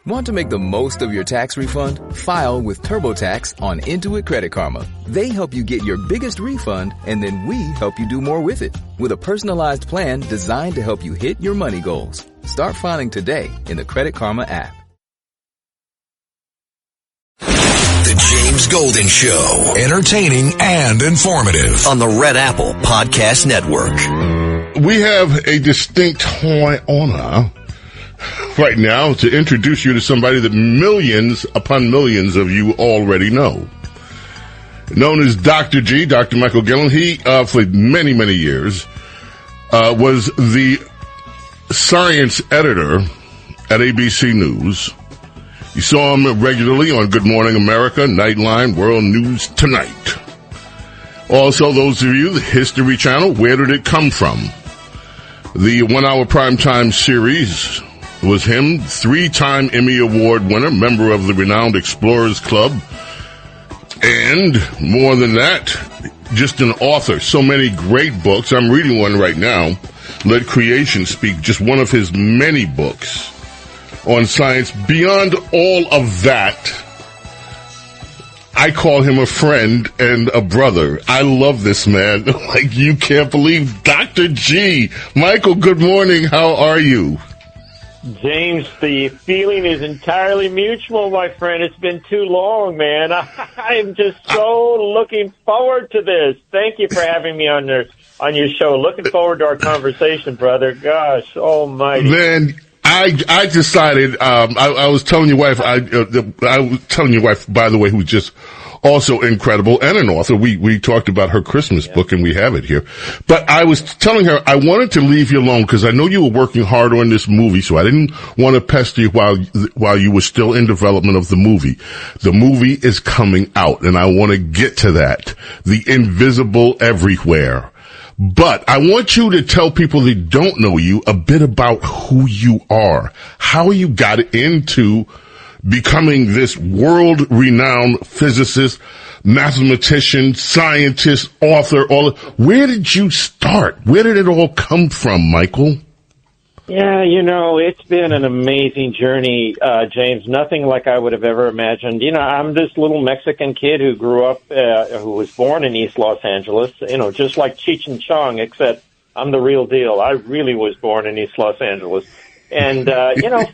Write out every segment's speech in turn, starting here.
Want to make the most of your tax refund? File with TurboTax on Intuit Credit Karma. They help you get your biggest refund, and then we help you do more with it. With a personalized plan designed to help you hit your money goals. Start filing today in the Credit Karma app. The James Golden Show. Entertaining and informative on the Red Apple Podcast Network. We have a distinct honor right now to introduce you to somebody that millions upon millions of you already know. Known as Dr. G, Dr. Michael Guillen, he, for many, many years, was the science editor at ABC News. You saw him regularly on Good Morning America, Nightline, World News Tonight. Also, those of you, the History Channel, Where Did It Come From? The 1 hour primetime series was him, 3-time Emmy Award winner, member of the renowned Explorers Club, and more than that, just an author. So many great books. I'm reading one right now, Let Creation Speak, just one of his many books on science. Beyond all of that, I call him a friend and a brother. I love this man like you can't believe. Dr. G. Michael, good morning. How are you? James, the feeling is entirely mutual, my friend. It's been too long, man. I'm just so looking forward to this. Thank you for having me on your show. Looking forward to our conversation, brother. Gosh, almighty. Man, I decided, I was telling your wife, I was telling your wife, by the way, who's just also incredible and an author. We talked about her Christmas book and we have it here. But I was telling her I wanted to leave you alone because I know you were working hard on this movie, so I didn't want to pester you while you were still in development of the movie. The movie is coming out and I want to get to that. The Invisible Everywhere. But I want you to tell people that don't know you a bit about who you are, how you got into becoming this world-renowned physicist, mathematician, scientist, author. Where did you start? Where did it all come from, Michael? Yeah, it's been an amazing journey, James. Nothing like I would have ever imagined. I'm this little Mexican kid who grew up, who was born in East Los Angeles, just like Cheech and Chong, except I'm the real deal. I really was born in East Los Angeles. And,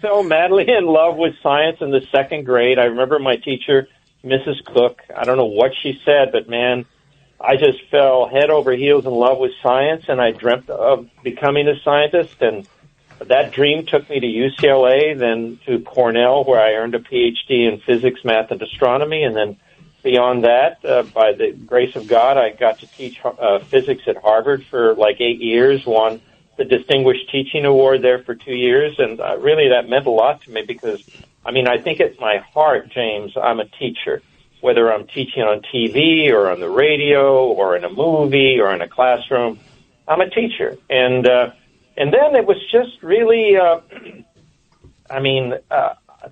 fell madly in love with science in the second grade. I remember my teacher, Mrs. Cook. I don't know what she said, but man, I just fell head over heels in love with science, and I dreamt of becoming a scientist. And that dream took me to UCLA, then to Cornell, where I earned a PhD in physics, math, and astronomy. And then beyond that, by the grace of God, I got to teach physics at Harvard for like 8 years, won the Distinguished Teaching Award there for 2 years. And really that meant a lot to me because, I think at my heart, James, I'm a teacher. Whether I'm teaching on TV or on the radio or in a movie or in a classroom, I'm a teacher. And then it was just really,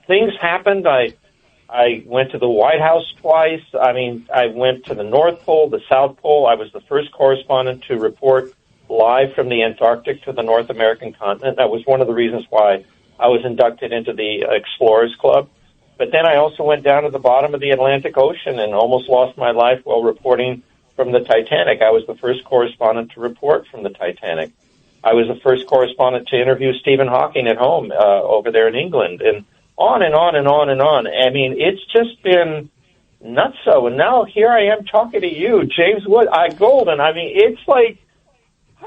things happened. I went to the White House twice. I went to the North Pole, the South Pole. I was the first correspondent to report live from the Antarctic to the North American continent. That was one of the reasons why I was inducted into the Explorers Club. But then I also went down to the bottom of the Atlantic Ocean and almost lost my life while reporting from the Titanic. I was the first correspondent to report from the Titanic. I was the first correspondent to interview Stephen Hawking at home over there in England, and on and on and on and on. It's just been nutso. And now here I am talking to you, James Golden. It's like,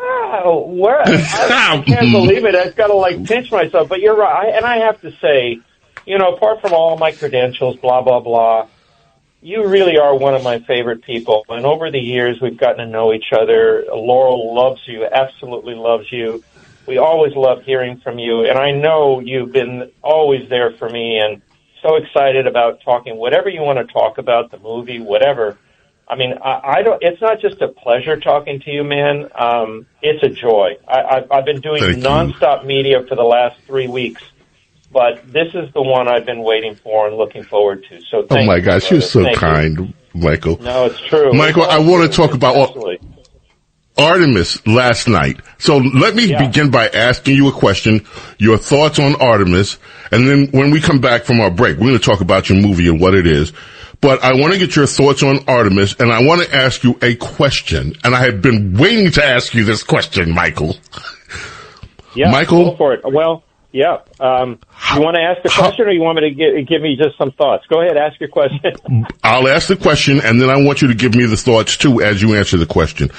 I can't believe it. I've got to pinch myself. But you're right. And I have to say, apart from all my credentials, blah, blah, blah, you really are one of my favorite people. And over the years, we've gotten to know each other. Laurel loves you, absolutely loves you. We always love hearing from you. And I know you've been always there for me and so excited about talking whatever you want to talk about, the movie, whatever. It's not just a pleasure talking to you, man. It's a joy. I've been doing nonstop media for the last 3 weeks. But this is the one I've been waiting for and looking forward to. So thank you. Oh, my gosh, you're so kind, Michael. No, it's true. Michael, I want to talk about Artemis last night. So let me begin by asking you a question, your thoughts on Artemis, and then when we come back from our break, we're going to talk about your movie and what it is. But I want to get your thoughts on Artemis, and I want to ask you a question, and I have been waiting to ask you this question, Michael. Yeah, Michael? Go for it. Well, yeah. You want to ask the question, or you want me to give me just some thoughts? Go ahead, ask your question. I'll ask the question, and then I want you to give me the thoughts, too, as you answer the question.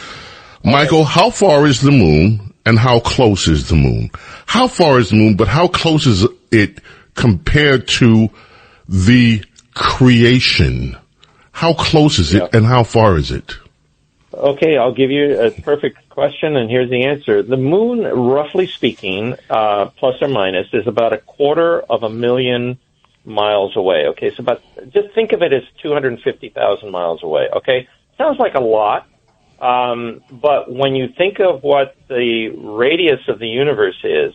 Michael, how far is the moon, and how close is the moon? How far is the moon, but how close is it compared to the creation? How close is it, and how far is it? Okay, I'll give you a perfect question, and here's the answer. The moon, roughly speaking, plus or minus, is about 250,000 miles away. Okay, so just think of it as 250,000 miles away. Okay, sounds like a lot. But when you think of what the radius of the universe is,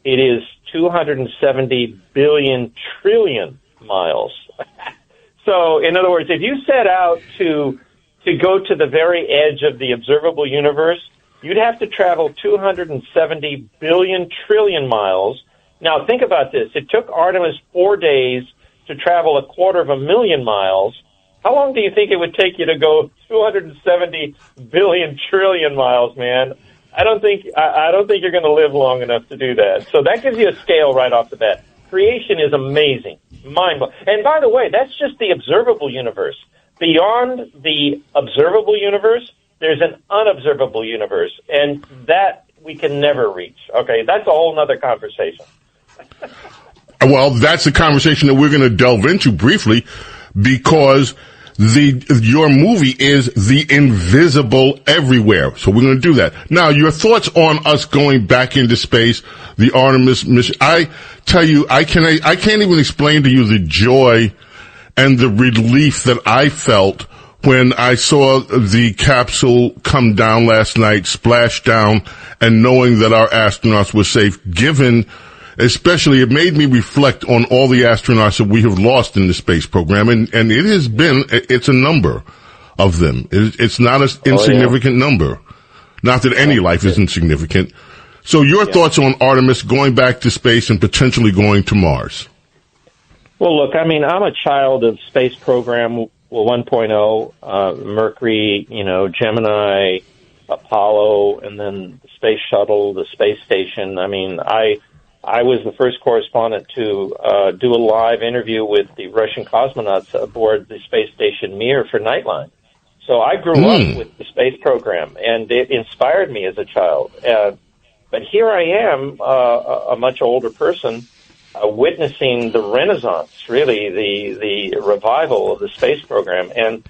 it is 270 billion trillion miles. So, in other words, if you set out to go to the very edge of the observable universe, you'd have to travel 270 billion trillion miles. Now, think about this. It took Artemis 4 days to travel 250,000 miles. How long do you think it would take you to go 270 billion trillion miles, man? I don't think you're going to live long enough to do that. So that gives you a scale right off the bat. Creation is amazing, mind-blowing. And by the way, that's just the observable universe. Beyond the observable universe, there's an unobservable universe, and that we can never reach. Okay, that's a whole other conversation. Well, that's a conversation that we're going to delve into briefly, because your movie is The Invisible Everywhere. So we're going to do that. Now, your thoughts on us going back into space, the Artemis mission. I tell you, I can't even explain to you the joy and the relief that I felt when I saw the capsule come down last night, splash down, and knowing that our astronauts were safe, especially, it made me reflect on all the astronauts that we have lost in the space program, and it's a number of them. It's not an insignificant number. Not that any life is insignificant. So your thoughts on Artemis going back to space and potentially going to Mars? Well, look, I mean, I'm a child of space program 1.0, Mercury, Gemini, Apollo, and then the space shuttle, the space station. I mean, I was the first correspondent to do a live interview with the Russian cosmonauts aboard the space station Mir for Nightline. So I grew up with the space program, and it inspired me as a child. But here I am, a much older person, witnessing the renaissance, really, the revival of the space program. And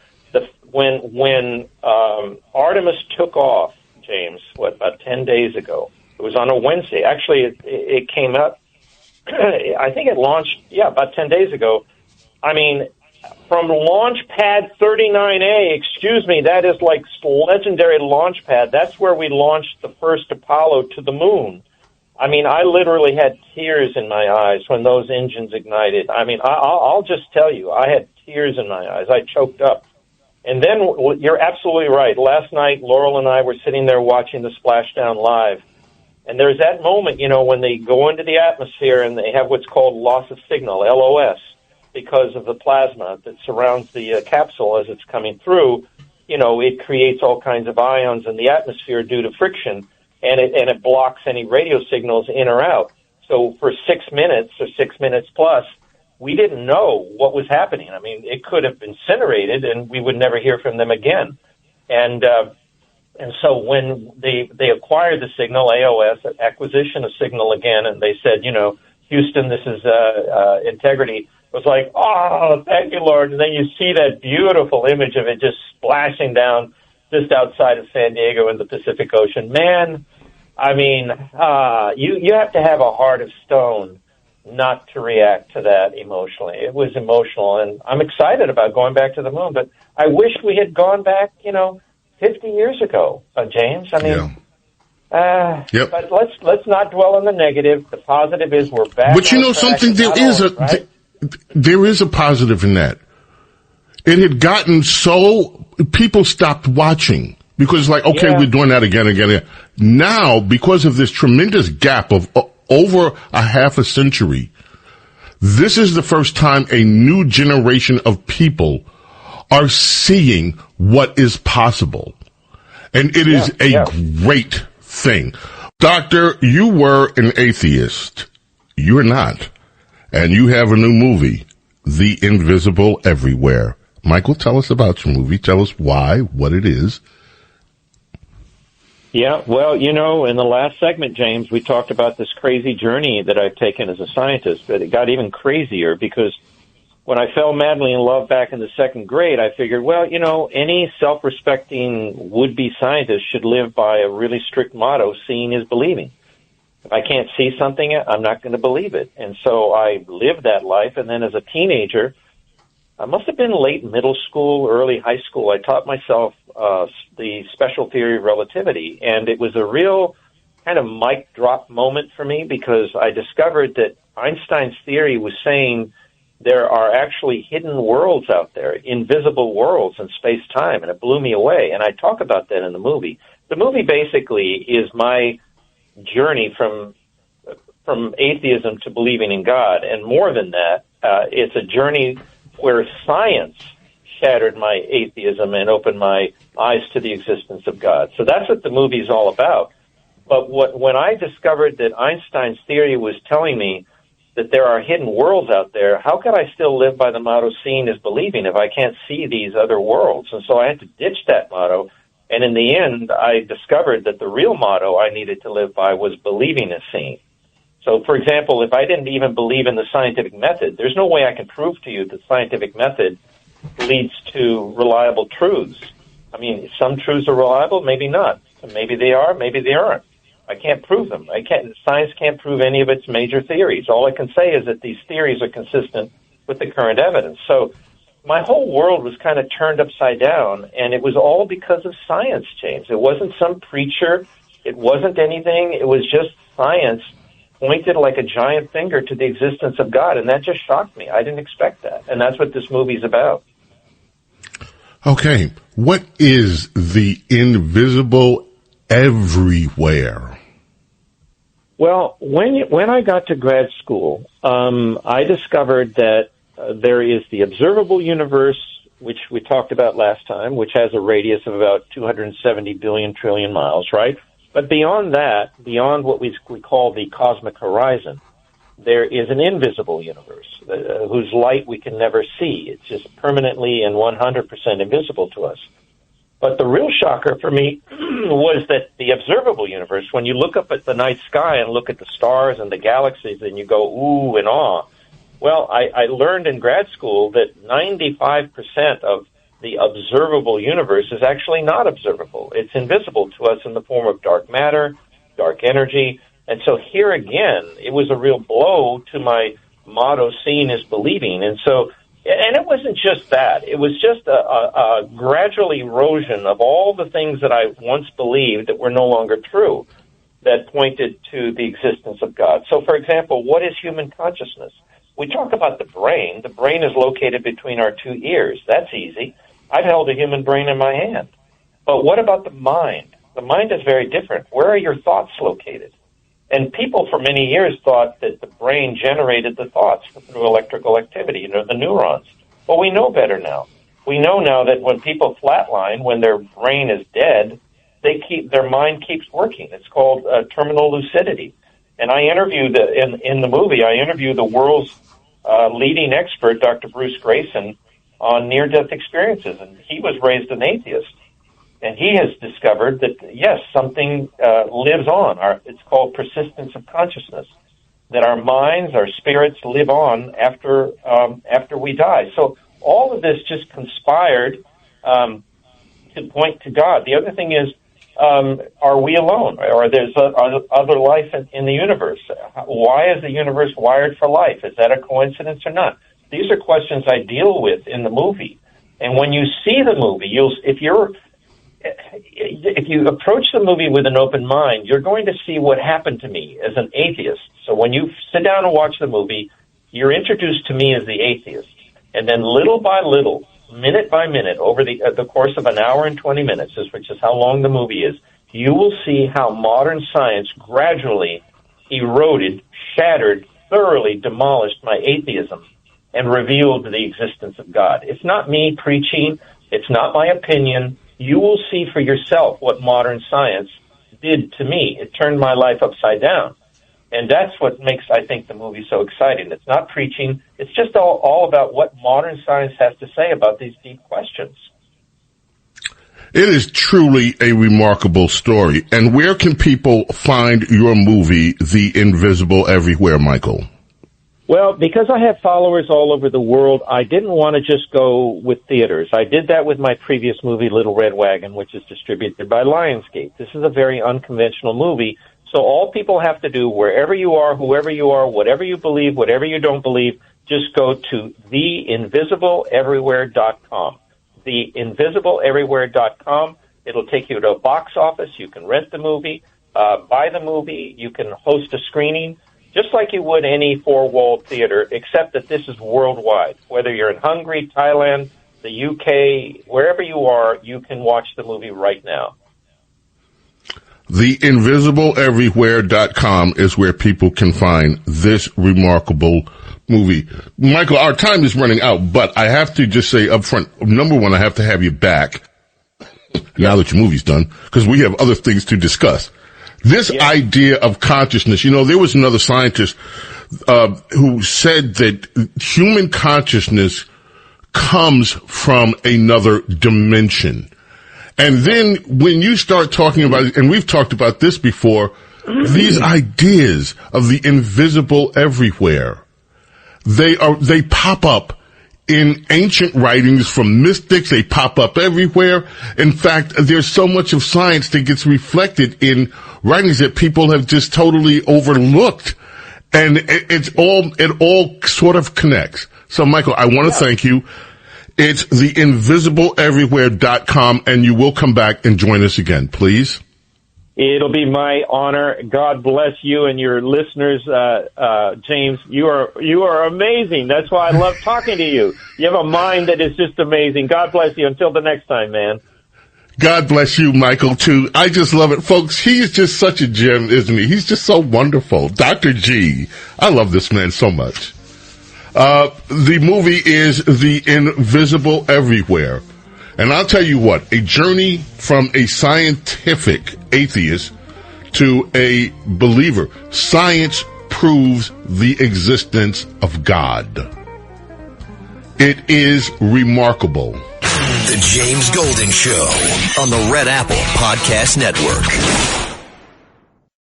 when Artemis took off, James, about 10 days ago, it was on a Wednesday. Actually, it came out, I think it launched, about 10 days ago. I mean, from launch pad 39A, that is like legendary launch pad. That's where we launched the first Apollo to the moon. I mean, I literally had tears in my eyes when those engines ignited. I mean, I'll just tell you, I had tears in my eyes. I choked up. And then, you're absolutely right. Last night, Laurel and I were sitting there watching the splashdown live. And there's that moment, when they go into the atmosphere and they have what's called loss of signal, LOS, because of the plasma that surrounds the capsule as it's coming through. It creates all kinds of ions in the atmosphere due to friction. And it blocks any radio signals in or out. So for 6 minutes or 6 minutes plus, we didn't know what was happening. I mean, it could have incinerated, and we would never hear from them again. And so when they acquired the signal, AOS, acquisition of signal again, and they said, Houston, this is integrity. It was like, oh, thank you, Lord. And then you see that beautiful image of it just splashing down just outside of San Diego in the Pacific Ocean. Man, I mean, you have to have a heart of stone not to react to that emotionally. It was emotional, and I'm excited about going back to the moon, but I wish we had gone back, 50 years ago, James. I mean, but let's not dwell on the negative. The positive is we're back. But something, there is a positive in that. It had gotten so, people stopped watching. Because like, okay, we're doing that again and again. Now, because of this tremendous gap of over a half a century, this is the first time a new generation of people are seeing what is possible. And it is a great thing. Doctor, you were an atheist. You're not. And you have a new movie, The Invisible Everywhere. Michael, tell us about your movie. Tell us why, what it is. Yeah, well, in the last segment, James, we talked about this crazy journey that I've taken as a scientist, but it got even crazier because when I fell madly in love back in the second grade, I figured, well, any self-respecting would-be scientist should live by a really strict motto, seeing is believing. If I can't see something, I'm not going to believe it. And so I lived that life, and then as a teenager, I must have been late middle school, early high school, I taught myself the special theory of relativity, and it was a real kind of mic drop moment for me because I discovered that Einstein's theory was saying there are actually hidden worlds out there, invisible worlds in space-time, and it blew me away. And I talk about that in the movie. The movie basically is my journey from atheism to believing in God, and more than that, it's a journey where science shattered my atheism and opened my eyes to the existence of God. So that's what the movie's all about. But when I discovered that Einstein's theory was telling me that there are hidden worlds out there, how could I still live by the motto, seeing is believing, if I can't see these other worlds? And so I had to ditch that motto. And in the end, I discovered that the real motto I needed to live by was believing is seeing. So, for example, if I didn't even believe in the scientific method, there's no way I can prove to you that the scientific method leads to reliable truths. I mean, some truths are reliable, maybe not. Maybe they are, maybe they aren't. I can't prove them. Science can't prove any of its major theories. All I can say is that these theories are consistent with the current evidence. So my whole world was kind of turned upside down, and it was all because of science, James. It wasn't some preacher. It wasn't anything. It was just science pointed like a giant finger to the existence of God, and that just shocked me. I didn't expect that, and that's what this movie's about. Okay, what is the invisible everywhere? Well, when I got to grad school, I discovered that there is the observable universe, which we talked about last time, which has a radius of about 270 billion trillion miles, right? But beyond that, beyond what we call the cosmic horizon, there is an invisible universe whose light we can never see. It's just permanently and 100% invisible to us. But the real shocker for me was that the observable universe, when you look up at the night sky and look at the stars and the galaxies and you go, ooh, and awe. Well, I learned in grad school that 95% of the observable universe is actually not observable. It's invisible to us in the form of dark matter, dark energy. And so here again, it was a real blow to my motto, seeing is believing. And it wasn't just that. It was just a gradual erosion of all the things that I once believed that were no longer true, that pointed to the existence of God. So, for example, what is human consciousness? We talk about the brain. The brain is located between our two ears. That's easy. I've held a human brain in my hand. But what about the mind? The mind is very different. Where are your thoughts located? And people for many years thought that the brain generated the thoughts through electrical activity, the neurons. Well, we know better now. We know now that when people flatline, when their brain is dead, their mind keeps working. It's called terminal lucidity. And I interviewed, in the movie, I interviewed the world's leading expert, Dr. Bruce Grayson, on near-death experiences. And he was raised an atheist. And he has discovered that, yes, something lives on. It's called persistence of consciousness, that our minds, our spirits live on after we die. So all of this just conspired to point to God. The other thing is, are we alone? Or there's other life in the universe? Why is the universe wired for life? Is that a coincidence or not? These are questions I deal with in the movie. And when you see the movie, if you approach the movie with an open mind, you're going to see what happened to me as an atheist. So when you sit down and watch the movie, you're introduced to me as the atheist. And then little by little, minute by minute, over the course of an hour and 20 minutes, which is how long the movie is, you will see how modern science gradually eroded, shattered, thoroughly demolished my atheism and revealed the existence of God. It's not me preaching. It's not my opinion. You will see for yourself what modern science did to me. It turned my life upside down. And that's what makes, I think, the movie so exciting. It's not preaching. It's just all about what modern science has to say about these deep questions. It is truly a remarkable story. And where can people find your movie, The Invisible Everywhere, Michael? Well, because I have followers all over the world, I didn't want to just go with theaters. I did that with my previous movie, Little Red Wagon, which is distributed by Lionsgate. This is a very unconventional movie. So all people have to do, wherever you are, whoever you are, whatever you believe, whatever you don't believe, just go to theinvisibleeverywhere.com. Theinvisibleeverywhere.com. It'll take you to a box office. You can rent the movie, buy the movie. You can host a screening, just like you would any four-walled theater, except that this is worldwide. Whether you're in Hungary, Thailand, the UK, wherever you are, you can watch the movie right now. Theinvisibleeverywhere.com is where people can find this remarkable movie. Michael, our time is running out, but I have to just say up front, number one, I have to have you back now that your movie's done, because we have other things to discuss. This idea of consciousness, there was another scientist who said that human consciousness comes from another dimension. And then when you start talking about it, and we've talked about this before, these ideas of the invisible everywhere, they pop up in ancient writings from mystics. They pop up everywhere. In fact, there's so much of science that gets reflected in writings that people have just totally overlooked. And it all sort of connects. So, Michael, I want to thank you. It's theinvisibleeverywhere.com, and you will come back and join us again, please. It'll be my honor. God bless you and your listeners, James. You are amazing. That's why I love talking to you. You have a mind that is just amazing. God bless you. Until the next time, man. God bless you, Michael, too. I just love it. Folks, he is just such a gem, isn't he? He's just so wonderful. Dr. G. I love this man so much. The movie is The Invisible Everywhere. And I'll tell you what, a journey from a scientific atheist to a believer. Science proves the existence of God. It is remarkable. The James Golden Show on the Red Apple Podcast Network.